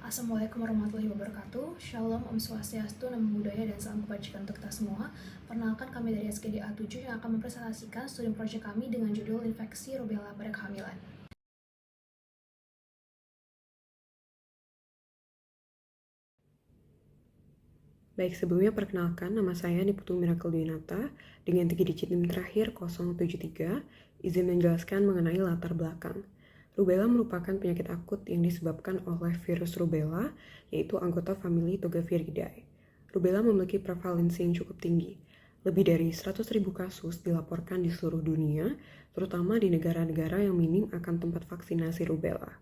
Assalamualaikum warahmatullahi wabarakatuh. Shalom, Om Swastiastu, Namo Buddhaya, dan salam kebajikan untuk kita semua. Perkenalkan, kami dari SKDA 7 yang akan mempresentasikan studi proyek kami dengan judul Infeksi Rubella pada Kehamilan. Baik, sebelumnya perkenalkan, nama saya Niputu Miracle Dwinata dengan 3 digit NIM terakhir 073, izin menjelaskan mengenai latar belakang. Rubella merupakan penyakit akut yang disebabkan oleh virus rubella, yaitu anggota famili Togaviridae. Rubella memiliki prevalensi yang cukup tinggi. Lebih dari 100.000 kasus dilaporkan di seluruh dunia, terutama di negara-negara yang minim akan tempat vaksinasi rubella.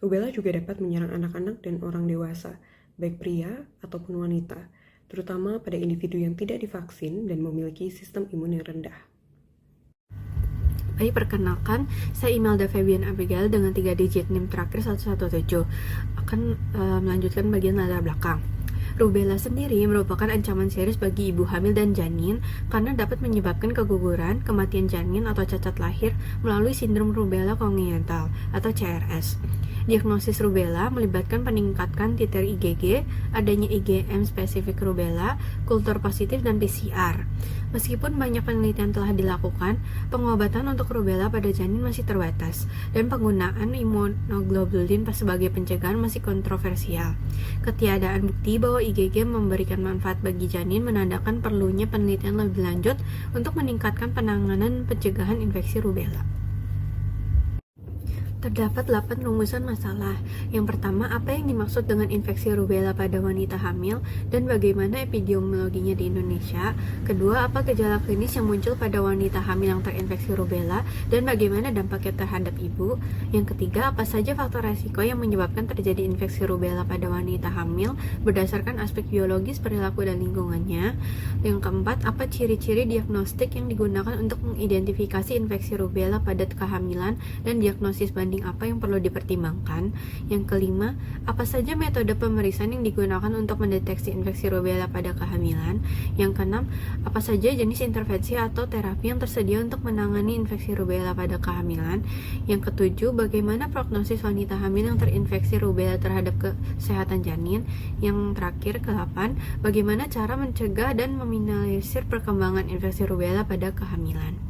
Rubella juga dapat menyerang anak-anak dan orang dewasa, baik pria ataupun wanita, terutama pada individu yang tidak divaksin dan memiliki sistem imun yang rendah. Baik, perkenalkan, saya Imelda Febian Abigail dengan 3 digit NIM terakhir 117 akan melanjutkan bagian latar belakang. Rubella sendiri merupakan ancaman serius bagi ibu hamil dan janin karena dapat menyebabkan keguguran, kematian janin atau cacat lahir melalui sindrom rubella congenital atau CRS. Diagnosis rubella melibatkan peningkatan titer IgG, adanya IgM spesifik rubella, kultur positif, dan PCR. Meskipun banyak penelitian telah dilakukan, pengobatan untuk rubella pada janin masih terbatas, dan penggunaan imunoglobulin sebagai pencegahan masih kontroversial. Ketiadaan bukti bahwa IgG memberikan manfaat bagi janin menandakan perlunya penelitian lebih lanjut untuk meningkatkan penanganan pencegahan infeksi rubella. Terdapat 8 rumusan masalah. Yang pertama, apa yang dimaksud dengan infeksi rubella pada wanita hamil dan bagaimana epidemiologinya di Indonesia? Kedua, apa gejala klinis yang muncul pada wanita hamil yang terinfeksi rubella dan bagaimana dampaknya terhadap ibu? Yang ketiga, apa saja faktor resiko yang menyebabkan terjadi infeksi rubella pada wanita hamil berdasarkan aspek biologis, perilaku, dan lingkungannya? Yang keempat, apa ciri-ciri diagnostik yang digunakan untuk mengidentifikasi infeksi rubella pada kehamilan dan diagnosis banding apa yang perlu dipertimbangkan. Yang kelima, apa saja metode pemeriksaan yang digunakan untuk mendeteksi infeksi rubella pada kehamilan. Yang keenam, apa saja jenis intervensi atau terapi yang tersedia untuk menangani infeksi rubella pada kehamilan. Yang ketujuh, bagaimana prognosis wanita hamil yang terinfeksi rubella terhadap kesehatan janin. Yang terakhir, ke-8, bagaimana cara mencegah dan meminimalisir perkembangan infeksi rubella pada kehamilan.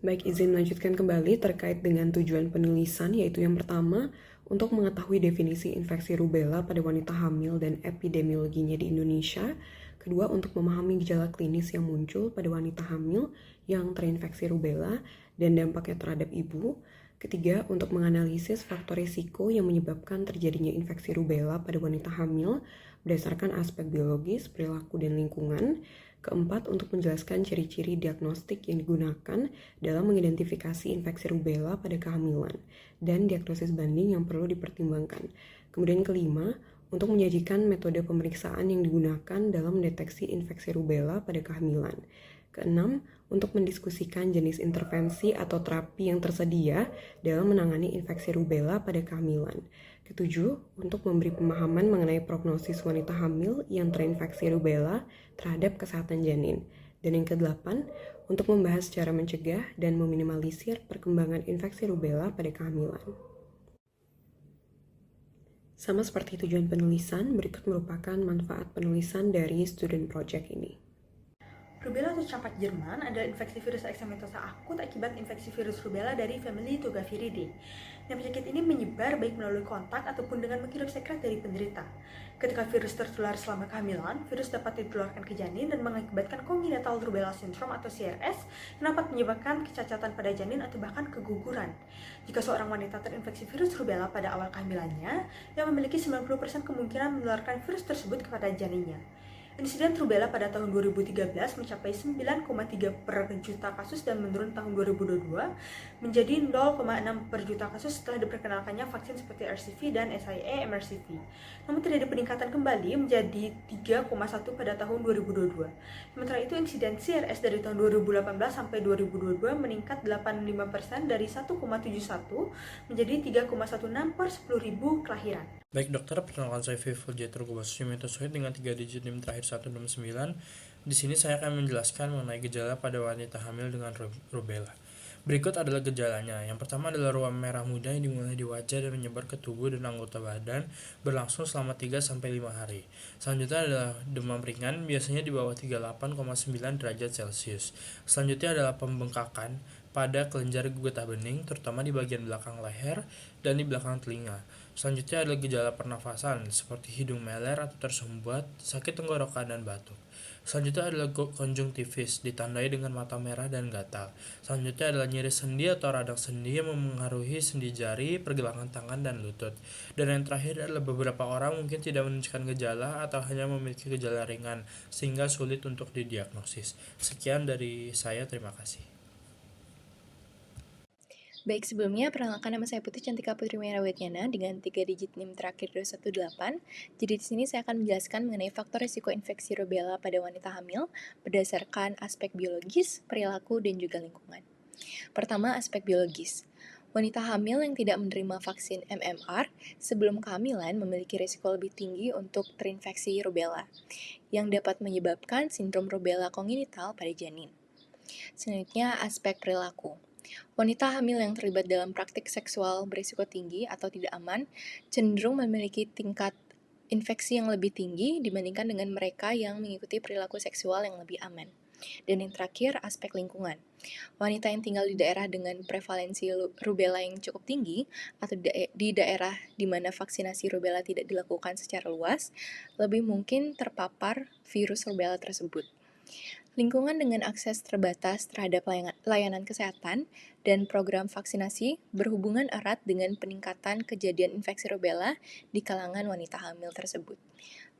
Baik, izin melanjutkan kembali terkait dengan tujuan penulisan, yaitu yang pertama, untuk mengetahui definisi infeksi rubella pada wanita hamil dan epidemiologinya di Indonesia. Kedua, untuk memahami gejala klinis yang muncul pada wanita hamil yang terinfeksi rubella dan dampaknya terhadap ibu. Ketiga, untuk menganalisis faktor risiko yang menyebabkan terjadinya infeksi rubella pada wanita hamil berdasarkan aspek biologis, perilaku, dan lingkungan. Keempat, untuk menjelaskan ciri-ciri diagnostik yang digunakan dalam mengidentifikasi infeksi rubella pada kehamilan dan diagnosis banding yang perlu dipertimbangkan. Kemudian kelima, untuk menyajikan metode pemeriksaan yang digunakan dalam mendeteksi infeksi rubella pada kehamilan. Keenam, untuk mendiskusikan jenis intervensi atau terapi yang tersedia dalam menangani infeksi rubella pada kehamilan. Ketujuh, untuk memberi pemahaman mengenai prognosis wanita hamil yang terinfeksi rubella terhadap kesehatan janin. Dan yang kedelapan, untuk membahas cara mencegah dan meminimalisir perkembangan infeksi rubella pada kehamilan. Sama seperti tujuan penulisan, berikut merupakan manfaat penulisan dari student project ini. Rubella atau campak Jerman adalah infeksi virus eksemitosa akut akibat infeksi virus rubella dari famili Togaviridae. Dan penyakit ini menyebar baik melalui kontak ataupun dengan menghirup sekret dari penderita. Ketika virus tertular selama kehamilan, virus dapat ditularkan ke janin dan mengakibatkan congenital rubella syndrome atau CRS yang dapat menyebabkan kecacatan pada janin atau bahkan keguguran. Jika seorang wanita terinfeksi virus rubella pada awal kehamilannya, yang memiliki 90% kemungkinan menularkan virus tersebut kepada janinnya. Insiden rubella pada tahun 2013 mencapai 9,3 per juta kasus dan menurun tahun 2022 menjadi 0,6 per juta kasus setelah diperkenalkannya vaksin seperti RSV dan SIA-MRSV. Namun tidak ada peningkatan kembali menjadi 3,1 pada tahun 2022. Sementara itu insiden CRS dari tahun 2018 sampai 2022 meningkat 85% dari 1,71 menjadi 3,16 per 10.000 kelahiran. Baik dokter, perkenalkan saya Vivul Jetro Gubasusimetosoid dengan 3 digit NIM terakhir 169. Di sini saya akan menjelaskan mengenai gejala pada wanita hamil dengan rubella. Berikut adalah gejalanya. Yang pertama adalah ruam merah muda yang dimulai di wajah dan menyebar ke tubuh dan anggota badan, berlangsung selama 3-5 hari. Selanjutnya adalah demam ringan, biasanya di bawah 38,9 derajat Celcius. Selanjutnya adalah pembengkakan pada kelenjar getah bening, terutama di bagian belakang leher dan di belakang telinga. Selanjutnya adalah gejala pernafasan, seperti hidung meler atau tersumbat, sakit tenggorokan, dan batuk. Selanjutnya adalah konjungtivis, ditandai dengan mata merah dan gatal. Selanjutnya adalah nyeri sendi atau radang sendi yang memengaruhi sendi jari, pergelangan tangan, dan lutut. Dan yang terakhir adalah beberapa orang mungkin tidak menunjukkan gejala atau hanya memiliki gejala ringan, sehingga sulit untuk didiagnosis. Sekian dari saya, terima kasih. Baik, sebelumnya perkenalkan, nama saya Putri Cantika Putri Merawetnyana dengan 3 digit NIM terakhir 218. Jadi di sini saya akan menjelaskan mengenai faktor risiko infeksi rubella pada wanita hamil berdasarkan aspek biologis, perilaku, dan juga lingkungan. Pertama, aspek biologis. Wanita hamil yang tidak menerima vaksin MMR sebelum kehamilan memiliki risiko lebih tinggi untuk terinfeksi rubella, yang dapat menyebabkan sindrom rubella kongenital pada janin. Selanjutnya, aspek perilaku. Wanita hamil yang terlibat dalam praktik seksual berisiko tinggi atau tidak aman cenderung memiliki tingkat infeksi yang lebih tinggi dibandingkan dengan mereka yang mengikuti perilaku seksual yang lebih aman. Dan yang terakhir, aspek lingkungan. Wanita yang tinggal di daerah dengan prevalensi rubella yang cukup tinggi atau di daerah di mana vaksinasi rubella tidak dilakukan secara luas, lebih mungkin terpapar virus rubella tersebut. Lingkungan dengan akses terbatas terhadap layanan kesehatan dan program vaksinasi berhubungan erat dengan peningkatan kejadian infeksi rubella di kalangan wanita hamil tersebut.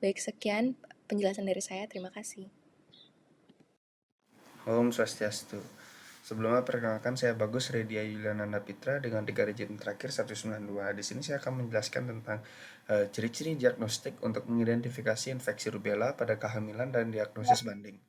Baik, sekian penjelasan dari saya. Terima kasih. Om Swastiastu. Sebelumnya perkenalkan, saya Bagus Redia Yuliananda Pitra dengan 3 digit terakhir 192. Di sini saya akan menjelaskan tentang ciri-ciri diagnostik untuk mengidentifikasi infeksi rubella pada kehamilan dan diagnosis banding.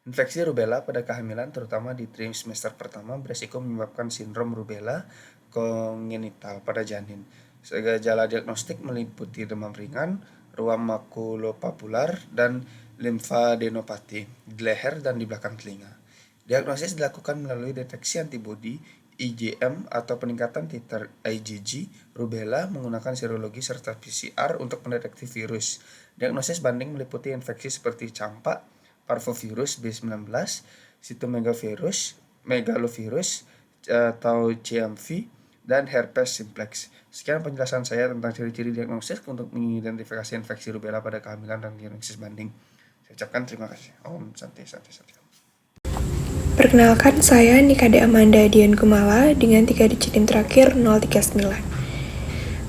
Infeksi rubella pada kehamilan, terutama di trimester pertama, beresiko menyebabkan sindrom rubella kongenital pada janin. Gejala diagnostik meliputi demam ringan, ruam makulopapular, dan limfadenopati di leher dan di belakang telinga. Diagnosis dilakukan melalui deteksi antibodi IgM atau peningkatan titer IgG rubella menggunakan serologi serta PCR untuk mendeteksi virus. Diagnosis banding meliputi infeksi seperti campak, parvovirus B19, cytomegalovirus, megalovirus atau CMV, dan herpes simplex. Sekian penjelasan saya tentang ciri-ciri diagnosis untuk mengidentifikasi infeksi rubella pada kehamilan dan diagnosis banding. Saya ucapkan terima kasih. Om Santi. Perkenalkan, saya Nikade Amanda Dian Kumala dengan 3 digit NIM terakhir 039.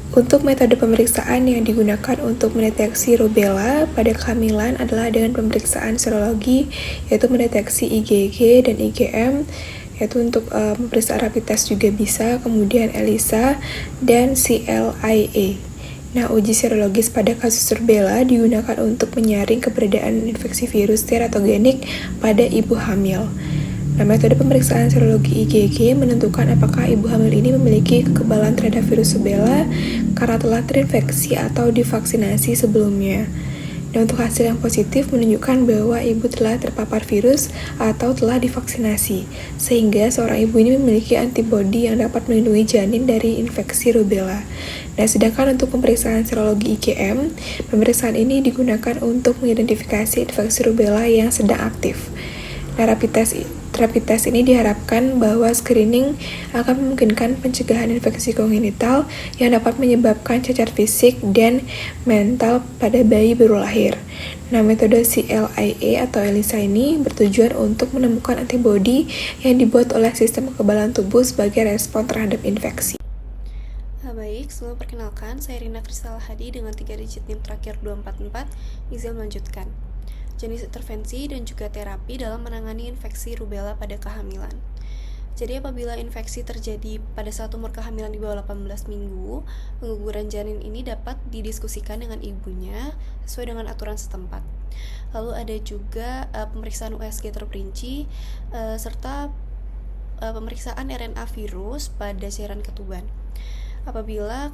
Untuk metode pemeriksaan yang digunakan untuk mendeteksi rubella pada kehamilan adalah dengan pemeriksaan serologi, yaitu mendeteksi IgG dan IgM, yaitu untuk pemeriksaan rapid test juga bisa, kemudian ELISA dan CLIA. Nah, uji serologis pada kasus rubella digunakan untuk menyaring keberadaan infeksi virus teratogenik pada ibu hamil. Nah, metode pemeriksaan serologi IgG menentukan apakah ibu hamil ini memiliki kekebalan terhadap virus rubella karena telah terinfeksi atau divaksinasi sebelumnya. Dan untuk hasil yang positif menunjukkan bahwa ibu telah terpapar virus atau telah divaksinasi, sehingga seorang ibu ini memiliki antibodi yang dapat melindungi janin dari infeksi rubella. Nah, sedangkan untuk pemeriksaan serologi IgM, pemeriksaan ini digunakan untuk mengidentifikasi infeksi rubella yang sedang aktif. Nah, rapid test ini diharapkan bahwa screening akan memungkinkan pencegahan infeksi kongenital yang dapat menyebabkan cacat fisik dan mental pada bayi baru lahir. Nah, metode CLIA atau ELISA ini bertujuan untuk menemukan antibodi yang dibuat oleh sistem kekebalan tubuh sebagai respon terhadap infeksi. Baik, sebelum perkenalkan, saya Rina Kristal Hadi dengan 3 digit NIM terakhir 244, izin melanjutkan. Jenis intervensi dan juga terapi dalam menangani infeksi rubella pada kehamilan. Jadi apabila infeksi terjadi pada saat umur kehamilan di bawah 18 minggu, pengguguran janin ini dapat didiskusikan dengan ibunya sesuai dengan aturan setempat. Lalu ada juga pemeriksaan USG terperinci serta pemeriksaan RNA virus pada cairan ketuban. Apabila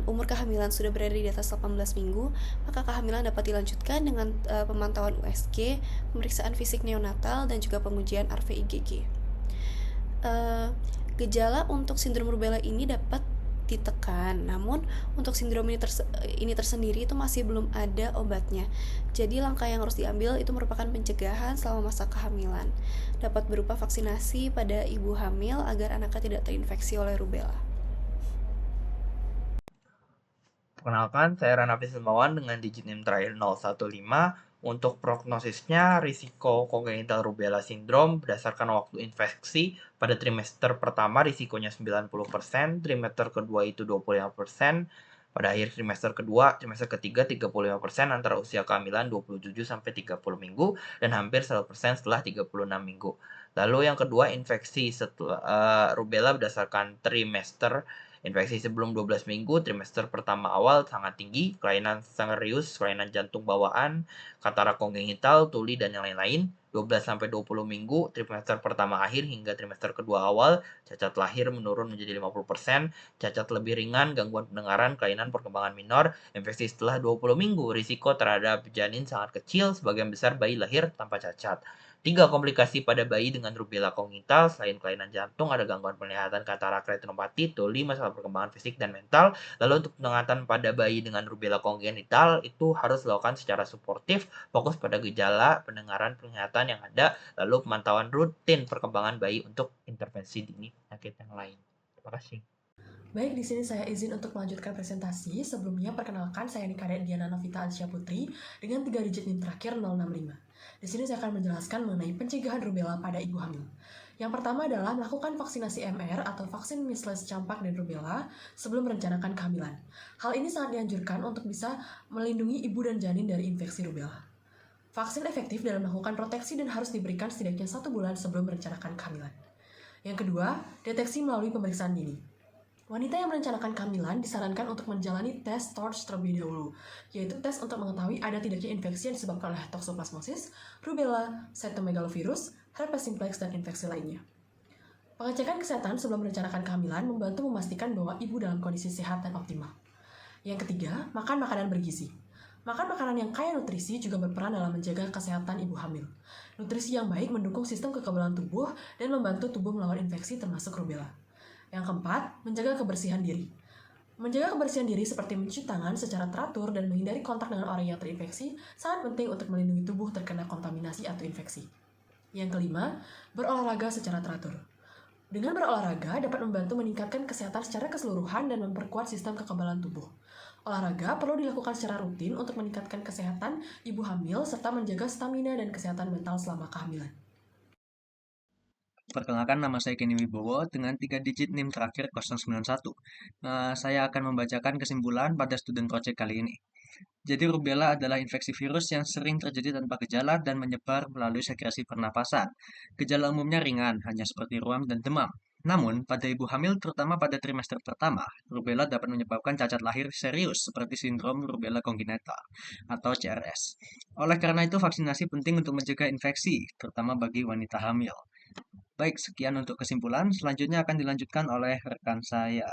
umur kehamilan sudah berada di atas 18 minggu, maka kehamilan dapat dilanjutkan dengan pemantauan USG, pemeriksaan fisik neonatal, dan juga pengujian RV-IgG. Gejala untuk sindrom rubella ini dapat ditekan, namun untuk sindrom ini tersendiri itu masih belum ada obatnya. Jadi langkah yang harus diambil itu merupakan pencegahan selama masa kehamilan. Dapat berupa vaksinasi pada ibu hamil agar anaknya tidak terinfeksi oleh rubella. Perkenalkan, saya Rana Fismawan dengan digit NIM terakhir 015. Untuk prognosisnya, risiko kongenital rubella sindrom berdasarkan waktu infeksi pada trimester pertama risikonya 90%, trimester kedua itu 25%, pada akhir trimester kedua, trimester ketiga 35% antara usia kehamilan 27-30 minggu, dan hampir 100% setelah 36 minggu. Lalu yang kedua, infeksi setelah rubella berdasarkan trimester. Infeksi sebelum 12 minggu, trimester pertama awal sangat tinggi, kelainan serius, kelainan jantung bawaan, katarak kongenital, tuli, dan yang lain-lain. 12-20 minggu, trimester pertama akhir hingga trimester kedua awal, cacat lahir menurun menjadi 50%, cacat lebih ringan, gangguan pendengaran, kelainan perkembangan minor, infeksi setelah 20 minggu, risiko terhadap janin sangat kecil, sebagian besar bayi lahir tanpa cacat. 3 komplikasi pada bayi dengan rubella kongenital, selain kelainan jantung, ada gangguan penglihatan, katarak, retinopati, tuli, masalah perkembangan fisik dan mental. Lalu untuk pengobatan pada bayi dengan rubella kongenital itu harus dilakukan secara suportif, fokus pada gejala, pendengaran, penglihatan yang ada, lalu pemantauan rutin perkembangan bayi untuk intervensi dini penyakit yang lain. Terima kasih. Baik, di sini saya izin untuk melanjutkan presentasi. Sebelumnya, perkenalkan saya Nikada Diana Novita Ansya Putri dengan 3 digit NIM terakhir 065. Di sini saya akan menjelaskan mengenai pencegahan rubella pada ibu hamil. Yang pertama adalah melakukan vaksinasi MR atau vaksin measles, campak, dan rubella sebelum merencanakan kehamilan. Hal ini sangat dianjurkan untuk bisa melindungi ibu dan janin dari infeksi rubella. Vaksin efektif dalam melakukan proteksi dan harus diberikan setidaknya 1 bulan sebelum merencanakan kehamilan. Yang kedua, deteksi melalui pemeriksaan dini. Wanita yang merencanakan kehamilan disarankan untuk menjalani tes TORCH terlebih dahulu, yaitu tes untuk mengetahui ada tidaknya infeksi yang disebabkan oleh toxoplasmosis, rubella, cytomegalovirus, herpes simplex, dan infeksi lainnya. Pengecekan kesehatan sebelum merencanakan kehamilan membantu memastikan bahwa ibu dalam kondisi sehat dan optimal. Yang ketiga, makan makanan bergizi. Makan makanan yang kaya nutrisi juga berperan dalam menjaga kesehatan ibu hamil. Nutrisi yang baik mendukung sistem kekebalan tubuh dan membantu tubuh melawan infeksi termasuk rubella. Yang keempat, menjaga kebersihan diri. Menjaga kebersihan diri seperti mencuci tangan secara teratur dan menghindari kontak dengan orang yang terinfeksi sangat penting untuk melindungi tubuh terkena kontaminasi atau infeksi. Yang kelima, berolahraga secara teratur. Dengan berolahraga dapat membantu meningkatkan kesehatan secara keseluruhan dan memperkuat sistem kekebalan tubuh. Olahraga perlu dilakukan secara rutin untuk meningkatkan kesehatan ibu hamil serta menjaga stamina dan kesehatan mental selama kehamilan. Perkenalkan, nama saya Kenny Wibowo dengan 3 digit NIM terakhir 091. Saya akan membacakan kesimpulan pada student project kali ini. Jadi rubella adalah infeksi virus yang sering terjadi tanpa gejala dan menyebar melalui sekresi pernapasan. Gejala umumnya ringan, hanya seperti ruam dan demam. Namun, pada ibu hamil, terutama pada trimester pertama, rubella dapat menyebabkan cacat lahir serius seperti sindrom rubella congenital atau CRS. Oleh karena itu, vaksinasi penting untuk mencegah infeksi, terutama bagi wanita hamil. Baik, sekian untuk kesimpulan. Selanjutnya akan dilanjutkan oleh rekan saya.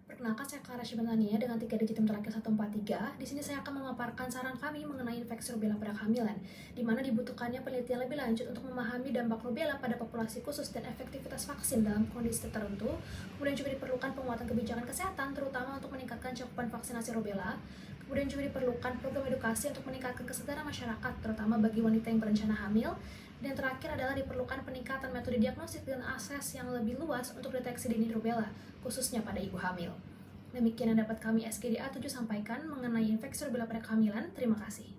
Perkenalkan, saya Clara Shibantania dengan 3 digit NIM terakhir 143. Di sini saya akan memaparkan saran kami mengenai infeksi rubella pada kehamilan, di mana dibutuhkannya penelitian lebih lanjut untuk memahami dampak rubella pada populasi khusus dan efektivitas vaksin dalam kondisi tertentu. Kemudian juga diperlukan penguatan kebijakan kesehatan, terutama untuk meningkatkan cakupan vaksinasi rubella. Kemudian juga diperlukan program edukasi untuk meningkatkan kesadaran masyarakat, terutama bagi wanita yang berencana hamil. Dan terakhir adalah diperlukan peningkatan metode diagnostik dan akses yang lebih luas untuk deteksi dini rubella, khususnya pada ibu hamil. Demikian yang dapat kami SKDA 7 sampaikan mengenai infeksi rubella pada kehamilan. Terima kasih.